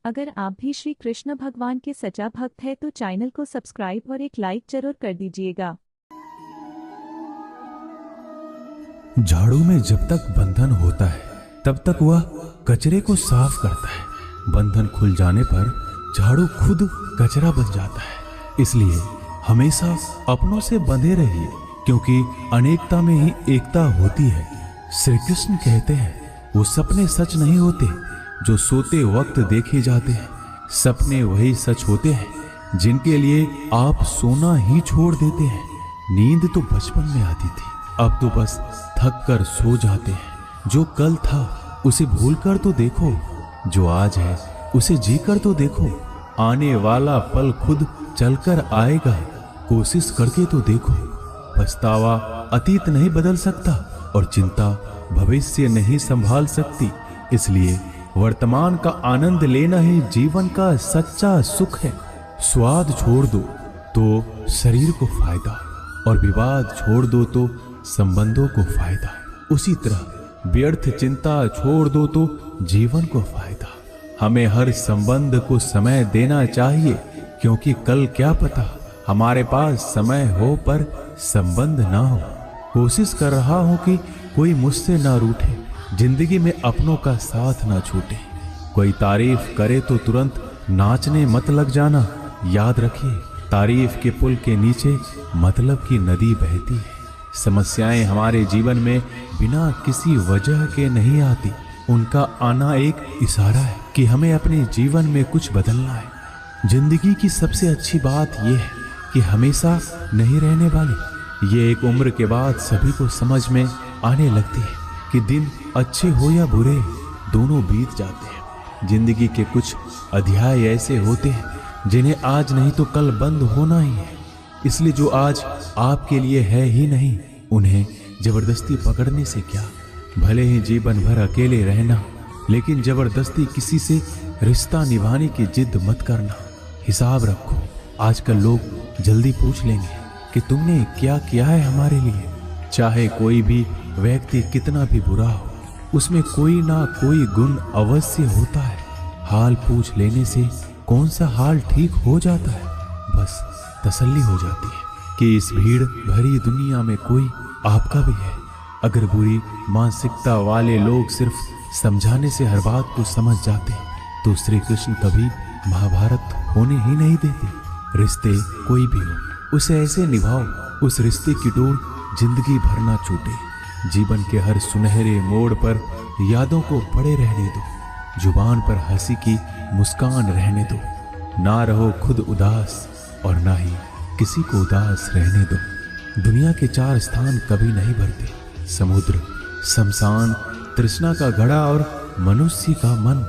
अगर आप भी श्री कृष्ण भगवान के सच्चा भक्त है तो चैनल को सब्सक्राइब और एक लाइक जरूर कर दीजिएगा। झाड़ू में जब तक बंधन होता है तब तक वह कचरे को साफ करता है। बंधन खुल जाने पर झाड़ू खुद कचरा बन जाता है। इसलिए हमेशा अपनों से बंधे रहिए, क्योंकि अनेकता में ही एकता होती है। श्री कृष्ण कहते हैं वो सपने सच नहीं होते जो सोते वक्त देखे जाते हैं। सपने वही सच होते हैं जिनके लिए आप सोना ही छोड़ देते हैं। नींद तो बचपन में आती थी, अब तो बस थक कर सो जाते हैं। जो कल था उसे भूल कर तो देखो, जो आज है उसे जी कर तो देखो। आने वाला पल खुद चलकर आएगा, कोशिश करके तो देखो। पछतावा अतीत नहीं बदल सकता और चिंता भविष्य नहीं संभाल सकती। इसलिए वर्तमान का आनंद लेना ही जीवन का सच्चा सुख है। स्वाद छोड़ दो तो शरीर को फायदा, और विवाद छोड़ दो तो संबंधों को फायदा। उसी तरह व्यर्थ चिंता छोड़ दो तो जीवन को फायदा। हमें हर संबंध को समय देना चाहिए, क्योंकि कल क्या पता हमारे पास समय हो पर संबंध ना हो। कोशिश कर रहा हूं कि कोई मुझसे ना रूठे, जिंदगी में अपनों का साथ ना छूटे। कोई तारीफ करे तो तुरंत नाचने मत लग जाना। याद रखिए, तारीफ के पुल के नीचे मतलब की नदी बहती है। समस्याएं हमारे जीवन में बिना किसी वजह के नहीं आती। उनका आना एक इशारा है कि हमें अपने जीवन में कुछ बदलना है। जिंदगी की सबसे अच्छी बात यह है कि हमेशा नहीं रहने वाली। ये एक उम्र के बाद सभी को समझ में आने लगती है कि दिन अच्छे हो या बुरे, दोनों बीत जाते हैं। जिंदगी के कुछ अध्याय ऐसे होते हैं जिन्हें आज नहीं तो कल बंद होना ही है। इसलिए जो आज आपके लिए है ही नहीं, उन्हें जबरदस्ती पकड़ने से क्या। भले ही जीवन भर अकेले रहना, लेकिन जबरदस्ती किसी से रिश्ता निभाने की जिद मत करना। हिसाब रखो, आजकल लोग जल्दी पूछ लेंगे कि तुमने क्या किया है हमारे लिए। चाहे कोई भी व्यक्ति कितना भी बुरा हो, उसमें कोई ना कोई गुण अवश्य होता है। हाल पूछ लेने से कौन सा हाल ठीक हो जाता है, बस तसल्ली हो जाती है कि इस भीड़ भरी दुनिया में कोई आपका भी है। अगर बुरी मानसिकता वाले लोग सिर्फ समझाने से हर बात को समझ जाते तो श्री कृष्ण कभी महाभारत होने ही नहीं देते। रिश्ते कोई भी हो, उसे ऐसे निभाओ उस रिश्ते की डोर जिंदगी भर ना छूटे। जीवन के हर सुनहरे मोड़ पर यादों को पड़े रहने दो। जुबान पर हंसी की मुस्कान रहने दो। ना रहो खुद उदास और ना ही किसी को उदास रहने दो। दुनिया के 4 स्थान कभी नहीं भरते, समुद्र, शमशान, तृष्णा का घड़ा और मनुष्य का मन।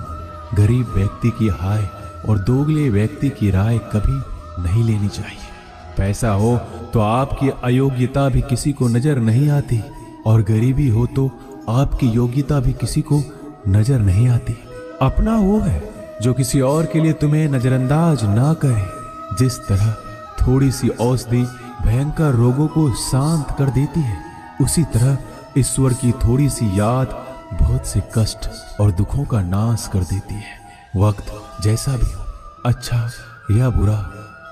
गरीब व्यक्ति की हाय और दोगले व्यक्ति की राय कभी नहीं लेनी चाहिए। पैसा हो तो आपकी अयोग्यता भी किसी को नजर नहीं आती, और गरीबी हो तो आपकी योग्यता भी किसी को नजर नहीं आती। अपना वो है जो किसी और के लिए तुम्हें नजरअंदाज ना करे। जिस तरह थोड़ी सी औषधि भयंकर रोगों को शांत कर देती है, उसी तरह ईश्वर की थोड़ी सी याद बहुत से कष्ट और दुखों का नाश कर देती है। वक्त जैसा भी हो, अच्छा या बुरा,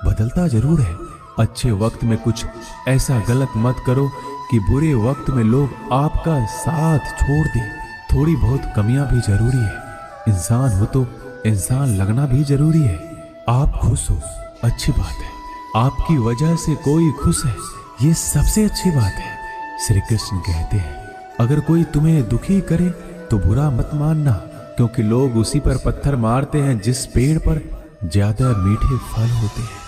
बदलता जरूर है। अच्छे वक्त में कुछ ऐसा गलत मत करो कि बुरे वक्त में लोग आपका साथ छोड़ दें। थोड़ी बहुत कमियां भी जरूरी है। इंसान हो तो इंसान लगना भी जरूरी है। आप खुश हो, अच्छी बात है। आपकी वजह से कोई खुश है, ये सबसे अच्छी बात है। श्री कृष्ण कहते हैं, अगर कोई तुम्हें दुखी करे तो बुरा मत मानना, क्योंकि लोग उसी पर पत्थर मारते हैं जिस पेड़ पर ज्यादा मीठे फल होते हैं।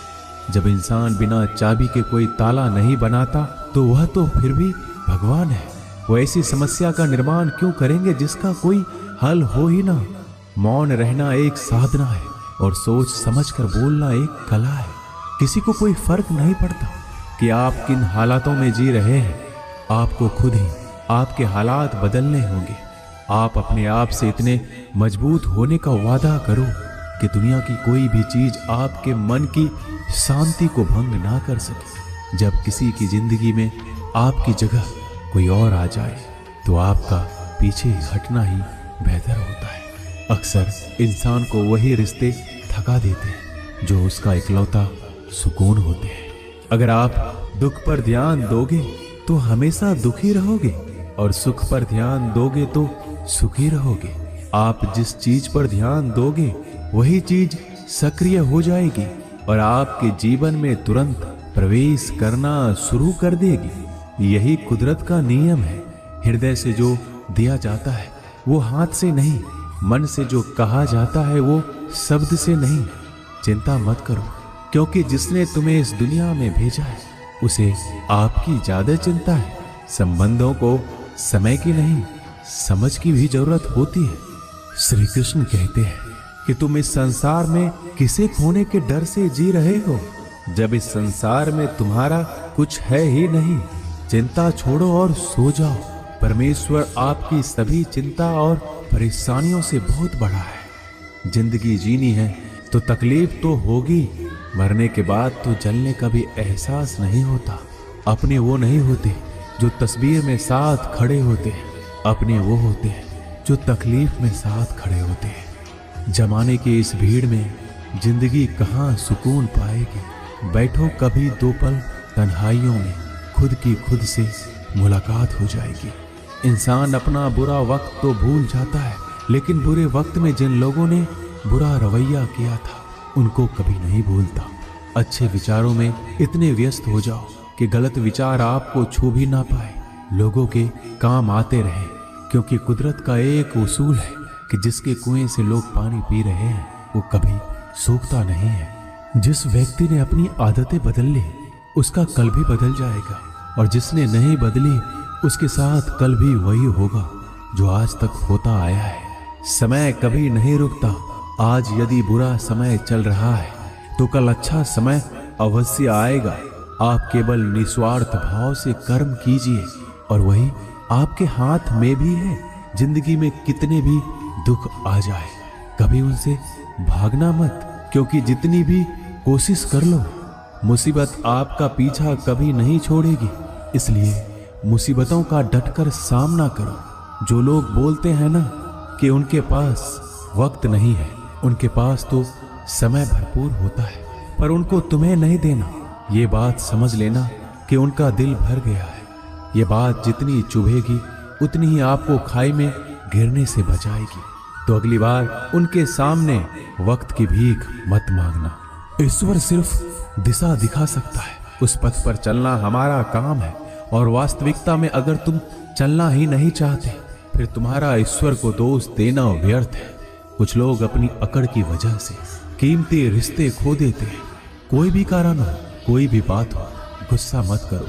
जब इंसान बिना चाबी के कोई ताला नहीं बनाता तो वह तो फिर भी भगवान है। वो ऐसी समस्या का निर्माण क्यों करेंगे जिसका कोई हल हो ही ना। मौन रहना एक साधना है और सोच समझकर बोलना एक कला है। किसी को कोई फर्क नहीं पड़ता कि आप किन हालातों में जी रहे हैं। आपको खुद ही आपके हालात बदलने होंगे। आप अपने आप से इतने मजबूत होने का वादा करो कि दुनिया की कोई भी चीज आपके मन की शांति को भंग ना कर सके। जब किसी की जिंदगी में आपकी जगह कोई और आ जाए तो आपका पीछे हटना ही बेहतर होता है। अक्सर इंसान को वही रिश्ते थका देते हैं जो उसका इकलौता सुकून होते हैं। अगर आप दुख पर ध्यान दोगे तो हमेशा दुखी रहोगे और सुख पर ध्यान दोगे तो सुखी रहोगे। आप जिस चीज पर ध्यान दोगे वही चीज सक्रिय हो जाएगी और आपके जीवन में तुरंत प्रवेश करना शुरू कर देगी। यही कुदरत का नियम है। हृदय से जो दिया जाता है वो हाथ से नहीं, मन से जो कहा जाता है वो शब्द से नहीं। चिंता मत करो, क्योंकि जिसने तुम्हें इस दुनिया में भेजा है उसे आपकी ज्यादा चिंता है। संबंधों को समय की नहीं, समझ की भी जरूरत होती है। श्री कृष्ण कहते हैं कि तुम इस संसार में किसे खोने के डर से जी रहे हो, जब इस संसार में तुम्हारा कुछ है ही नहीं। चिंता छोड़ो और सो जाओ। परमेश्वर आपकी सभी चिंता और परेशानियों से बहुत बड़ा है। जिंदगी जीनी है तो तकलीफ तो होगी, मरने के बाद तो जलने का भी एहसास नहीं होता। अपने वो नहीं होते जो तस्वीर में साथ खड़े होते हैं, अपने वो होते हैं जो तकलीफ में साथ खड़े होते हैं। जमाने की इस भीड़ में जिंदगी कहाँ सुकून पाएगी। बैठो कभी दो पल तन्हाइयों में, खुद की खुद से मुलाकात हो जाएगी। इंसान अपना बुरा वक्त तो भूल जाता है, लेकिन बुरे वक्त में जिन लोगों ने बुरा रवैया किया था उनको कभी नहीं भूलता। अच्छे विचारों में इतने व्यस्त हो जाओ कि गलत विचार आपको छू भी ना पाए। लोगों के काम आते रहे, क्योंकि कुदरत का एक उसूल है कि जिसके कुएं से लोग पानी पी रहे हैं वो कभी सूखता नहीं है। जिस व्यक्ति ने अपनी आदतें बदल ली उसका कल भी बदल जाएगा, और जिसने नहीं बदली उसके साथ कल भी वही होगा जो आज तक होता आया है। समय कभी नहीं रुकता। आज यदि बुरा समय चल रहा है तो कल अच्छा समय अवश्य आएगा। आप केवल निस्वार्थ भाव से कर्म कीजिए और वही आपके हाथ में भी है। जिंदगी में कितने भी दुख आ जाए कभी उनसे भागना मत, क्योंकि जितनी भी कोशिश कर लो मुसीबत आपका पीछा कभी नहीं छोड़ेगी। इसलिए मुसीबतों का डटकर सामना करो। जो लोग बोलते हैं ना कि उनके पास वक्त नहीं है, उनके पास तो समय भरपूर होता है, पर उनको तुम्हें नहीं देना। ये बात समझ लेना कि उनका दिल भर गया है। ये बात जितनी चुभेगी उतनी ही आपको खाई में गिरने से बचाएगी। तो अगली बार उनके सामने वक्त की भीख मत मांगना। ईश्वर सिर्फ दिशा दिखा सकता है, उस पथ पर चलना हमारा काम है। और वास्तविकता में अगर तुम चलना ही नहीं चाहते फिर तुम्हारा ईश्वर को दोष देना व्यर्थ है। कुछ लोग अपनी अकड़ की वजह से कीमती रिश्ते खो देते हैं। कोई भी कारण हो, कोई भी बात हो, गुस्सा मत करो,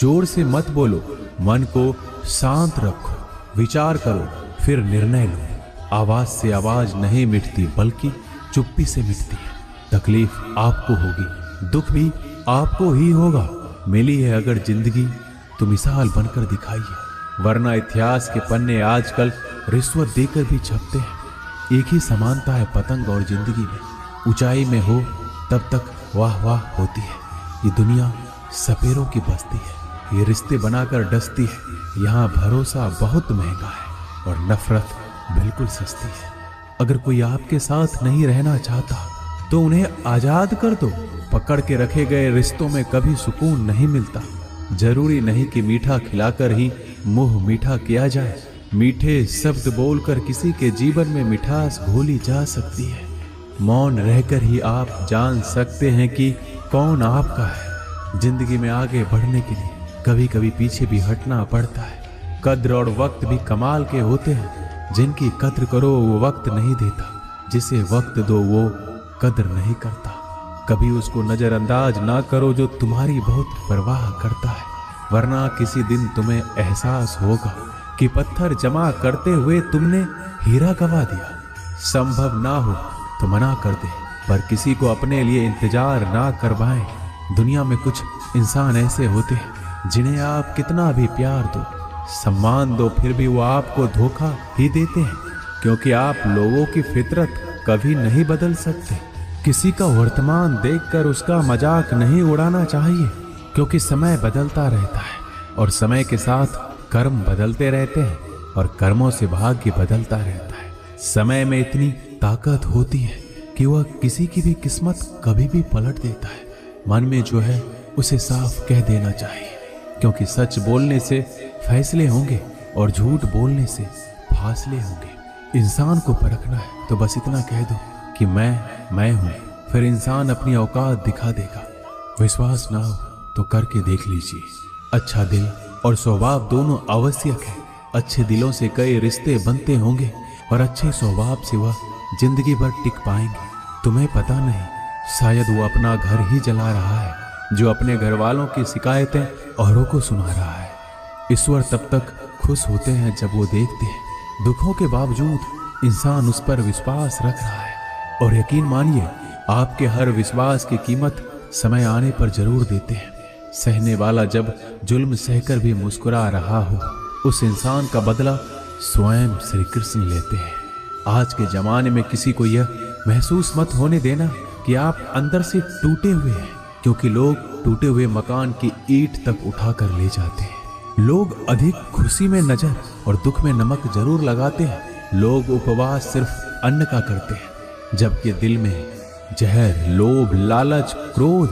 जोर से मत बोलो, मन को शांत रखो, विचार करो, फिर निर्णय लो। आवाज से आवाज नहीं मिटती, बल्कि चुप्पी से मिटती है। तकलीफ आपको होगी, दुख भी आपको ही होगा। मिली है अगर जिंदगी तो मिसाल बनकर दिखाइए, वरना इतिहास के पन्ने आजकल रिश्वत देकर भी छपते हैं। एक ही समानता है पतंग और जिंदगी में। ऊंचाई में हो तब तक वाह वाह होती है। ये दुनिया सपेरों की बस्ती है, ये रिश्ते बनाकर डसती है। यहाँ भरोसा बहुत महंगा है और नफरत बिल्कुल सस्ती है। अगर कोई आपके साथ नहीं रहना चाहता तो उन्हें आजाद कर दो। पकड़ के रखे गए रिश्तों में कभी सुकून नहीं मिलता। जरूरी नहीं कि मीठा खिलाकर ही मुंह मीठा किया जाए। मीठे शब्द बोलकर किसी के जीवन में मिठास घोली जा सकती है। मौन रहकर ही आप जान सकते हैं कि कौन आपका है। जिंदगी में आगे बढ़ने के लिए कभी कभी पीछे भी हटना पड़ता है। कद्र और वक्त भी कमाल के होते हैं। जिनकी कद्र करो वो वक्त नहीं देता, जिसे वक्त दो वो कद्र नहीं करता। कभी उसको नजरअंदाज ना करो जो तुम्हारी बहुत परवाह करता है, वरना किसी दिन तुम्हें एहसास होगा कि पत्थर जमा करते हुए तुमने हीरा गवा दिया। संभव ना हो तो मना कर दे, पर किसी को अपने लिए इंतजार ना करवाएं। दुनिया में कुछ इंसान ऐसे होते हैं जिन्हें आप कितना भी प्यार दो, सम्मान दो, फिर भी वो आपको धोखा ही देते हैं, क्योंकि आप लोगों की फितरत कभी नहीं बदल सकते। किसी का वर्तमान देखकर उसका मजाक नहीं उड़ाना चाहिए, क्योंकि समय बदलता रहता है और समय के साथ कर्म बदलते रहते हैं और कर्मों से भाग्य बदलता रहता है। समय में इतनी ताकत होती है कि वह किसी की भी किस्मत कभी भी पलट देता है। मन में जो है उसे साफ कह देना चाहिए, क्योंकि सच बोलने से फैसले होंगे और झूठ बोलने से फासले होंगे। इंसान को परखना है तो बस इतना कह दो कि मैं हूं, फिर इंसान अपनी औकात दिखा देगा। विश्वास ना हो तो करके देख लीजिए। अच्छा दिल और स्वभाव दोनों आवश्यक है। अच्छे दिलों से कई रिश्ते बनते होंगे और अच्छे स्वभाव से वह जिंदगी भर टिक पाएंगे। तुम्हें पता नहीं, शायद वो अपना घर ही जला रहा है जो अपने घर वालों की शिकायतें औरों को सुना रहा है। ईश्वर तब तक खुश होते हैं जब वो देखते हैं दुखों के बावजूद इंसान उस पर विश्वास रख रहा है। और यकीन मानिए, आपके हर विश्वास की कीमत समय आने पर जरूर देते हैं। सहने वाला जब जुल्म सहकर भी मुस्कुरा रहा हो, उस इंसान का बदला स्वयं श्री कृष्ण लेते हैं। आज के जमाने में किसी को यह महसूस मत होने देना कि आप अंदर से टूटे हुए हैं, क्योंकि लोग टूटे हुए मकान की ईंट तक उठा कर ले जाते हैं। लोग अधिक खुशी में नजर और दुख में नमक जरूर लगाते हैं। लोग उपवास सिर्फ अन्न का करते हैं, जबकि दिल में जहर, लोभ, लालच, क्रोध,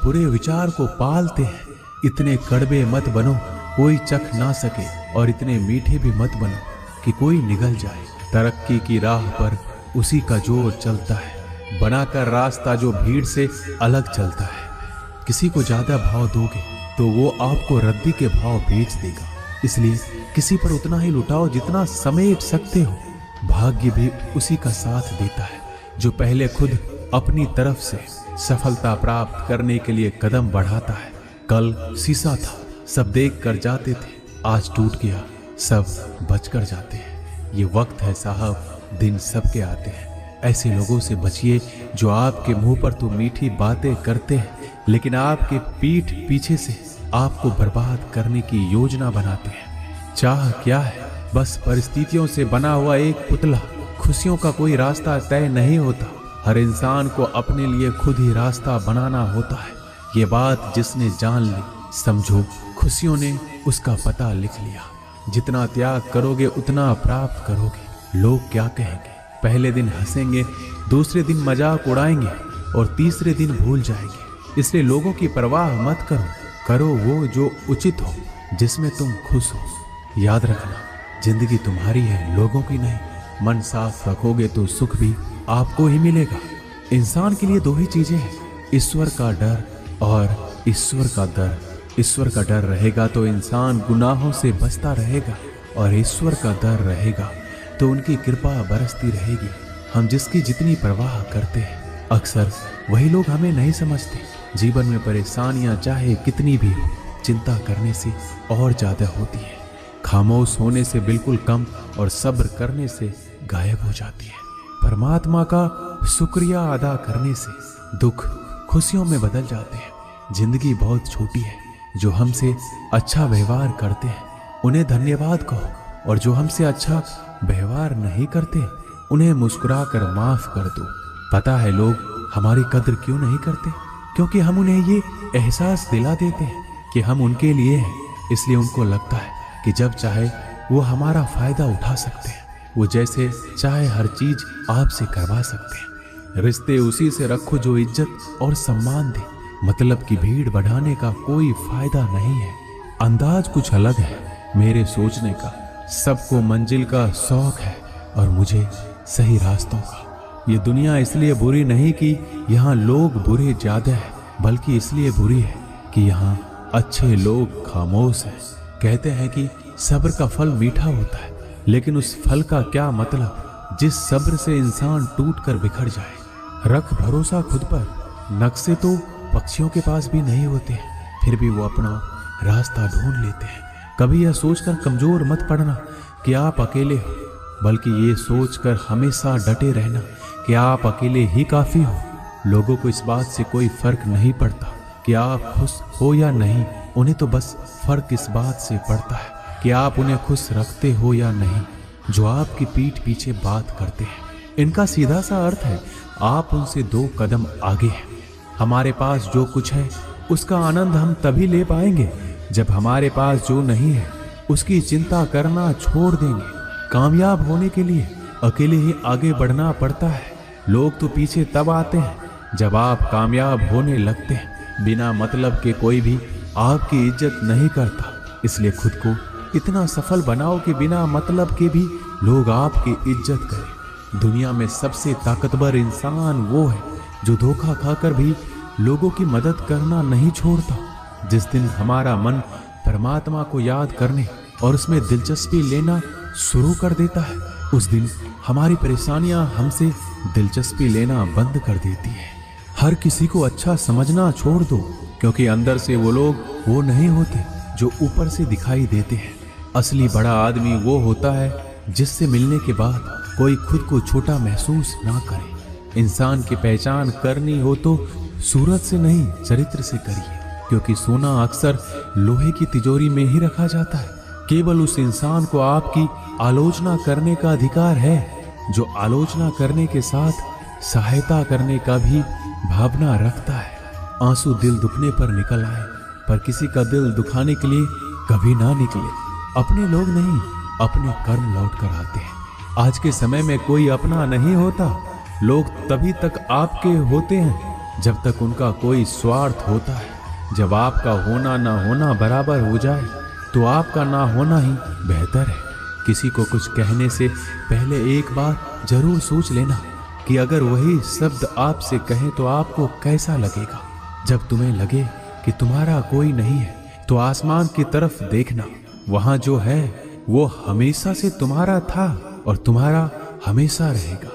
बुरे विचार को पालते हैं। इतने कड़वे मत बनो कोई चख ना सके, और इतने मीठे भी मत बनो कि कोई निगल जाए। तरक्की की राह पर उसी का जोर चलता है, बनाकर रास्ता जो भीड़ से अलग चलता है। किसी को ज्यादा भाव दोगे तो वो आपको रद्दी के भाव बेच देगा। इसलिए किसी पर उतना ही लुटाओ जितना समेट सकते हो। भाग्य भी उसी का साथ देता है जो पहले खुद अपनी तरफ से सफलता प्राप्त करने के लिए कदम बढ़ाता है। कल शीशा था, सब देख कर जाते थे, आज टूट गया, सब बच कर जाते हैं। ये वक्त है साहब, दिन सबके आते हैं। ऐसे लोगों से बचिए जो आपके मुंह पर तो मीठी बातें करते हैं, लेकिन आपके पीठ पीछे से आपको बर्बाद करने की योजना बनाते हैं। चाह क्या है? बस परिस्थितियों से बना हुआ एक पुतला। खुशियों का कोई रास्ता तय नहीं होता, हर इंसान को अपने लिए खुद ही रास्ता बनाना होता है। ये बात जिसने जान ली, समझो खुशियों ने उसका पता लिख लिया। जितना त्याग करोगे उतना प्राप्त करोगे। लोग क्या कहेंगे? पहले दिन हंसेंगे, दूसरे दिन मजाक उड़ाएंगे और तीसरे दिन भूल जाएंगे। इसलिए लोगों की परवाह मत करो, करो वो जो उचित हो, जिसमें तुम खुश हो। याद रखना, जिंदगी तुम्हारी है, लोगों की नहीं। मन साफ रखोगे तो सुख भी आपको ही मिलेगा। इंसान के लिए दो ही चीजें हैं, ईश्वर का डर और ईश्वर का डर। ईश्वर का डर रहेगा तो इंसान गुनाहों से बचता रहेगा, और ईश्वर का डर रहेगा तो उनकी कृपा बरसती रहेगी। हम जिसकी जितनी परवाह करते हैं, अक्सर वही लोग हमें नहीं समझते। जीवन में परेशानियां चाहे कितनी भी हो, चिंता करने से और ज्यादा होती है। खामोश होने से बिल्कुल कम और सब्र करने से गायब हो जाती है। परमात्मा का शुक्रिया अदा करने से दुख खुशियों में बदल जाते हैं। जिंदगी बहुत छोटी है, जो हमसे अच्छा व्यवहार करते हैं उन्हें धन्यवाद कहो, और जो हमसे अच्छा व्यवहार नहीं करते उन्हें मुस्कुरा कर माफ कर दो। पता है लोग हमारी कद्र क्यों नहीं करते? क्योंकि हम उन्हें ये एहसास दिला देते हैं कि हम उनके लिए हैं। इसलिए उनको लगता है कि जब चाहे वो हमारा फायदा उठा सकते हैं, वो जैसे चाहे हर चीज आपसे करवा सकते हैं। रिश्ते उसी से रखो जो इज्जत और सम्मान दे। मतलब की भीड़ बढ़ाने का कोई फायदा नहीं है। अंदाज कुछ अलग है मेरे सोचने का। सबको मंजिल का शौक है और मुझे सही रास्तों का। ये दुनिया इसलिए बुरी नहीं कि यहाँ लोग बुरे ज्यादा है, बल्कि इसलिए बुरी है कि यहाँ अच्छे लोग खामोश हैं। कहते हैं कि सब्र का फल मीठा होता है, लेकिन उस फल का क्या मतलब जिस सब्र से इंसान टूट कर बिखर जाए। रख भरोसा खुद पर। नक्शे तो पक्षियों के पास भी नहीं होते, फिर भी वो अपना रास्ता ढूंढ लेते हैं। कभी यह सोचकर कमजोर मत पड़ना कि आप अकेले हो, बल्कि ये सोचकर हमेशा डटे रहना कि आप अकेले ही काफी हो। लोगों को इस बात से कोई फर्क नहीं पड़ता कि आप खुश हो या नहीं। उन्हें तो बस फर्क इस बात से पड़ता है कि आप उन्हें खुश रखते हो या नहीं, जो आपकी पीठ पीछे बात करते हैं। इनका सीधा सा अर्थ है, आप उनसे 2 कदम आगे हैं। हमारे पास जो कुछ है उसका आनंद हम तभी ले पाएंगे जब हमारे पास जो नहीं है उसकी चिंता करना छोड़ देंगे। कामयाब होने के लिए अकेले ही आगे बढ़ना पड़ता है। लोग तो पीछे तब आते हैं जब आप कामयाब होने लगते हैं। बिना मतलब के कोई भी आपकी इज्जत नहीं करता, इसलिए खुद को इतना सफल बनाओ कि बिना मतलब के भी लोग आपकी इज्जत करें। दुनिया में सबसे ताकतवर इंसान वो है जो धोखा खाकर भी लोगों की मदद करना नहीं छोड़ता। जिस दिन हमारा मन परमात्मा को याद करने और उसमें दिलचस्पी लेना शुरू कर देता है, उस दिन हमारी परेशानियां हमसे दिलचस्पी लेना बंद कर देती है। हर किसी को अच्छा समझना छोड़ दो, क्योंकि अंदर से वो लोग वो नहीं होते जो ऊपर से दिखाई देते हैं। असली बड़ा आदमी वो होता है जिससे मिलने के बाद कोई खुद को छोटा महसूस ना करे। इंसान की पहचान करनी हो तो सूरत से नहीं, चरित्र से करिए, क्योंकि सोना अक्सर लोहे की तिजोरी में ही रखा जाता है। केवल उस इंसान को आपकी आलोचना करने का अधिकार है जो आलोचना करने के साथ सहायता करने का भी भावना रखता है। आंसू दिल दुखने पर निकल आए, पर किसी का दिल दुखाने के लिए कभी ना निकले। अपने लोग नहीं, अपने कर्म लौट कर आते हैं। आज के समय में कोई अपना नहीं होता। लोग तभी तक आपके होते हैं जब तक उनका कोई स्वार्थ होता है। जब आपका होना ना होना बराबर हो जाए तो आपका ना होना ही बेहतर है। किसी को कुछ कहने से पहले एक बार जरूर सोच लेना कि अगर वही शब्द आपसे कहें तो आपको कैसा लगेगा। जब तुम्हें लगे कि तुम्हारा कोई नहीं है तो आसमान की तरफ देखना, वहां जो है वो हमेशा से तुम्हारा था और तुम्हारा हमेशा रहेगा।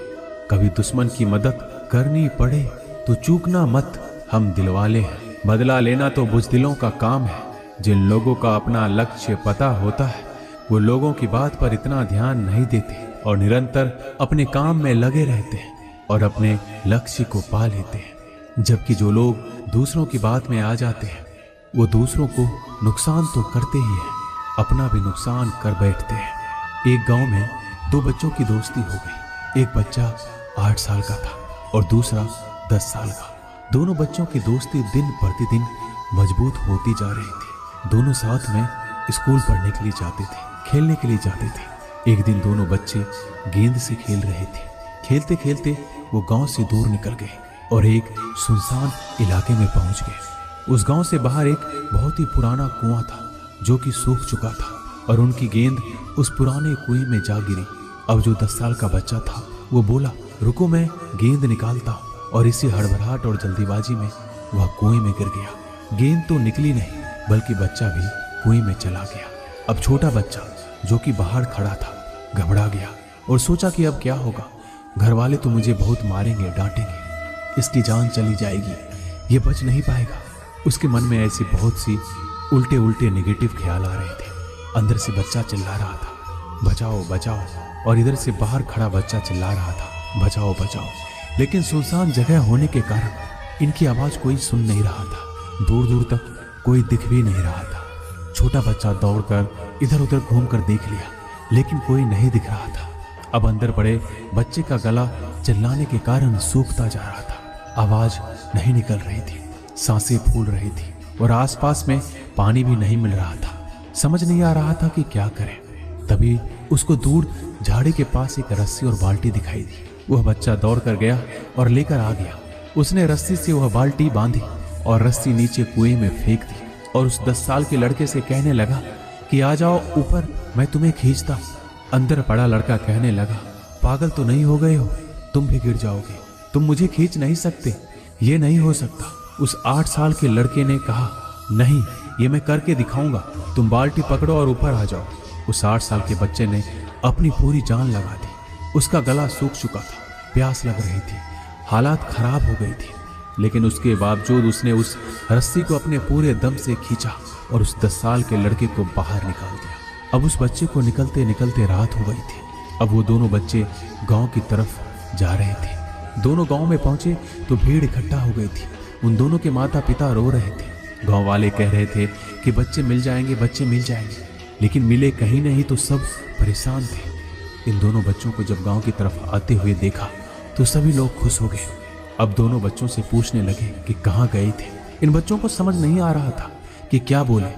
कभी दुश्मन की मदद करनी पड़े तो चूकना मत, हम दिलवाले हैं। बदला लेना तो बुज़दिलों का काम है। जिन लोगों का अपना लक्ष्य पता होता है वो लोगों की बात पर इतना ध्यान नहीं देते और निरंतर अपने काम में लगे रहते हैं और अपने लक्ष्य को पा लेते हैं। जबकि जो लोग दूसरों की बात में आ जाते हैं वो दूसरों को नुकसान तो करते ही हैं, अपना भी नुकसान कर बैठते हैं। एक गांव में दो बच्चों की दोस्ती हो गई। एक बच्चा 8 साल का था और दूसरा 10 साल का। दोनों बच्चों की दोस्ती दिन प्रतिदिन मजबूत होती जा रही थी। दोनों साथ में स्कूल पढ़ने के लिए जाते थे, खेलने के लिए जाते थे। एक दिन दोनों बच्चे गेंद से खेल रहे थे। खेलते खेलते वो गांव से दूर निकल गए और एक सुनसान इलाके में पहुंच गए। उस गांव से बाहर एक बहुत ही पुराना कुआं था जो कि सूख चुका था और उनकी गेंद उस पुराने कुएं में जा गिरी। अब जो 10 साल का बच्चा था वो बोला, रुको मैं गेंद निकालता हूँ, और इसी हड़बड़ाहट और जल्दीबाजी में वह कुएं में गिर गया। गेंद तो निकली नहीं बल्कि बच्चा भी कुएं में चला गया। अब छोटा बच्चा जो कि बाहर खड़ा था घबरा गया और सोचा कि अब क्या होगा। घर वाले तो मुझे बहुत मारेंगे, डांटेंगे, इसकी जान चली जाएगी, ये बच नहीं पाएगा। उसके मन में ऐसी बहुत सी उल्टे उल्टे नेगेटिव ख्याल आ रहे थे। अंदर से बच्चा चिल्ला रहा था, बचाओ बचाओ, और इधर से बाहर खड़ा बच्चा चिल्ला रहा था, बचाओ बचाओ। लेकिन सुनसान जगह होने के कारण इनकी आवाज कोई सुन नहीं रहा था। दूर दूर तक कोई दिख भी नहीं रहा था। छोटा बच्चा दौड़कर इधर उधर घूमकर देख लिया, लेकिन कोई नहीं दिख रहा था। अब अंदर पड़े बच्चे का गला चिल्लाने के कारण सूखता जा रहा था। आवाज नहीं निकल रही थी, सांसें फूल रही थी और आसपास में पानी भी नहीं मिल रहा था। समझ नहीं आ रहा था कि क्या करें। तभी उसको दूर झाड़ी के पास एक रस्सी और बाल्टी दिखाई दी। वह बच्चा दौड़ कर गया और लेकर आ गया। उसने रस्सी से वह बाल्टी बांधी और रस्सी नीचे कुएं में फेंक दी और उस 10 साल के लड़के से कहने लगा कि आ जाओ ऊपर, मैं तुम्हें खींचता हूं। अंदर पड़ा लड़का कहने लगा, पागल तो नहीं हो गए हो, तुम भी गिर जाओगे, तुम मुझे खींच नहीं सकते, ये नहीं हो सकता। उस 8 साल के लड़के ने कहा, नहीं, ये मैं करके दिखाऊंगा, तुम बाल्टी पकड़ो और ऊपर आ जाओ। उस 8 साल के बच्चे ने अपनी पूरी जान लगा दी। उसका गला सूख चुका था, प्यास लग रही थी, हालात खराब हो गई थी, लेकिन उसके बावजूद उसने उस रस्सी को अपने पूरे दम से खींचा और उस 10 साल के लड़के को बाहर निकाल दिया। अब उस बच्चे को निकलते निकलते रात हो गई थी। अब वो दोनों बच्चे गांव की तरफ जा रहे थे। दोनों गांव में पहुंचे तो भीड़ इकट्ठा हो गई थी। उन दोनों के माता पिता रो रहे थे। गांव वाले कह रहे थे कि बच्चे मिल जाएंगे, बच्चे मिल जाएंगे, लेकिन मिले कहीं नहीं तो सब परेशान थे। इन दोनों बच्चों को जब गांव की तरफ आते हुए देखा तो सभी लोग खुश हो गए। अब दोनों बच्चों से पूछने लगे कि कहाँ गए थे। इन बच्चों को समझ नहीं आ रहा था कि क्या बोले।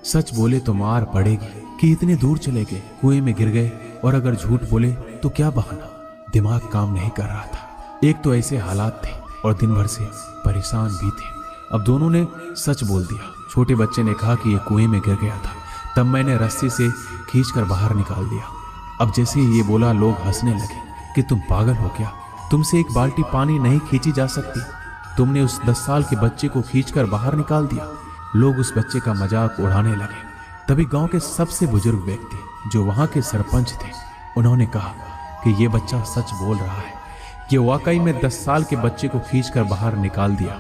सच बोले तो मार पड़ेगी कि इतने दूर चले गए, कुएं में गिर गए, और अगर झूठ बोले तो क्या बहाना। दिमाग काम नहीं कर रहा था। एक तो ऐसे हालात थे और दिन भर से परेशान भी थे। अब दोनों ने सच बोल दिया। छोटे बच्चे ने कहा कि ये कुएं में गिर गया था, तब मैंने रस्सी से खींचकर बाहर निकाल दिया। अब जैसे ही ये बोला, लोग हंसने लगे कि तुम पागल हो क्या, तुमसे एक बाल्टी पानी नहीं खींची जा सकती, तुमने उस 10 साल के बच्चे को खींचकर बाहर निकाल दिया। लोग उस बच्चे का मजाक उड़ाने लगे। तभी गांव के सबसे बुजुर्ग व्यक्ति जो वहां के सरपंच थे, उन्होंने कहा कि ये बच्चा सच बोल रहा है कि वाकई में 10 साल के बच्चे को खींचकर बाहर निकाल दिया।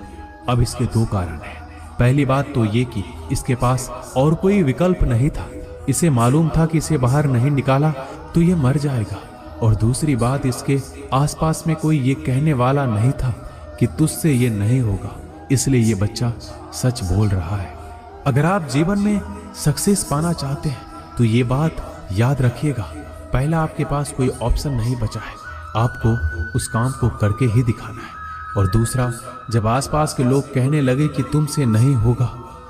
अब इसके 2 कारण हैं। पहली बात तो ये कि इसके पास और कोई विकल्प नहीं था। इसे मालूम था कि इसे बाहर नहीं निकाला तो ये मर जाएगा। और दूसरी बात, इसके आसपास में कोई ये कहने वाला नहीं था कि तुझसे ये नहीं होगा, इसलिए ये बच्चा सच बोल रहा है। अगर आप जीवन में सक्सेस पाना चाहते हैं तो ये बात याद रखिएगा, पहला आपके पास कोई ऑप्शन नहीं बचा है, आपको उस काम को करके ही दिखाना है। और दूसरा, जब आसपास के लोग कहने लगे कि तुमसे नहीं होगा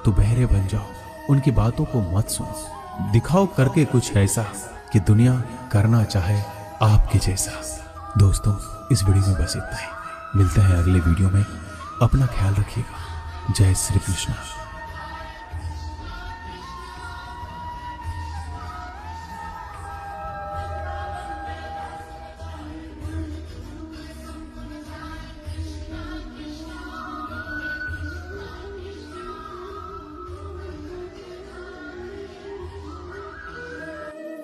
तो बहरे बन जाओ, उनकी बातों को मत सुनो, दिखाओ करके कुछ ऐसा कि दुनिया करना चाहे आपके जैसा। दोस्तों, इस वीडियो में बस इतना ही। मिलते हैं अगले वीडियो में। अपना ख्याल रखिएगा। जय श्री कृष्ण।